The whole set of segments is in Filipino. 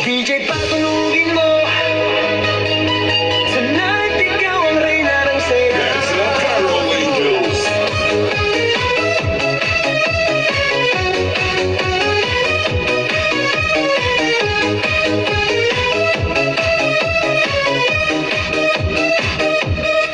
DJ patulugin mo. Tonight ikaw ang reyna ng saya. It's the Carol Angels.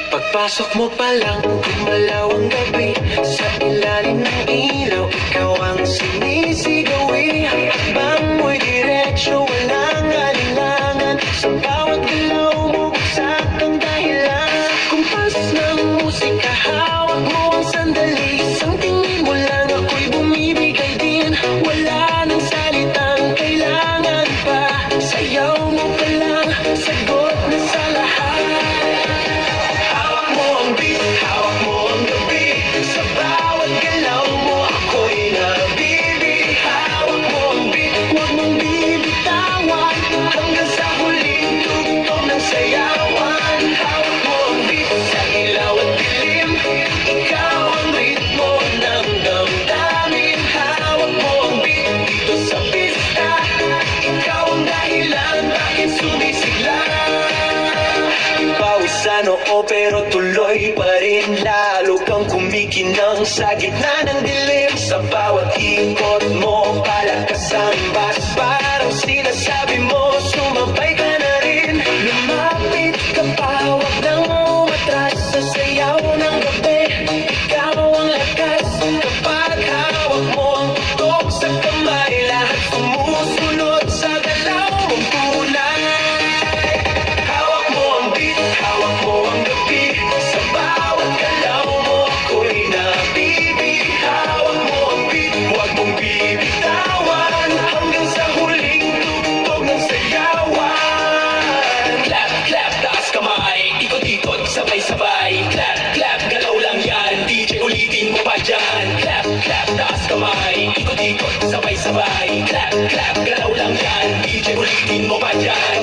Pagpasok mo pa lang, gumalaw ang gabi. Sa ilalim ng ilaw, ikaw ang sinisigawi. Hakbang mo'y diretsyo, walang alinlangan. Sa bawat galaw mo, bagsak ang dahilan. Kumpas ng musika, hawak mo ang sandali. Isang tingin mo lang, ako'y bumibigay din. Wala nang salitang kailangan pa. Sayaw mo pa lang, sagot na sa lahat. Hawak mo ang beat, hawak mo ang gabi. Sa bawat galaw mo, ako'y nabibig. Hawak mo ang beat, huwag mong bibitawan. Hanggang sa huling tugtog ng sayawan. Hawak mo ang beat, sa ilaw at dilim. Ikaw ang ritmo ng damdamin. Hawak mo ang beat, dito sa pista. Ikaw ang dahilan, bakit sumisigla. Pawis sa noo pero tuloy pa rin. Lalo kang kumikinang sa gitna ng dilim. Sa bawat ikot mo, palakas ang bas. Parang sinasabi mo, sumabay ka na rin. Lumapit ka pa, huwag nang umatras. Sa sayaw ng gabi, ikaw ang lakas. Kapag hawak mo ang tutok sa kamay, lahat sumusunod sa galaw mong tunay. Hawak mo ang beat, hawak mo ang gabi. Sa bawat galaw mo, ako'y nabibig. Hawak mo ang beat, huwag mong bibitawan. Hanggang sa huling tugtog ng sayawan. Clap, clap, taas kamay. Ikot-ikot, sabay-sabay. Clap, clap, galaw lang yan. DJ, ulitin mo pa dyan. Clap, clap, taas kamay. Ikot-ikot, sabay-sabay. Clap, clap, galaw lang yan. DJ, ulitin mo pa dyan.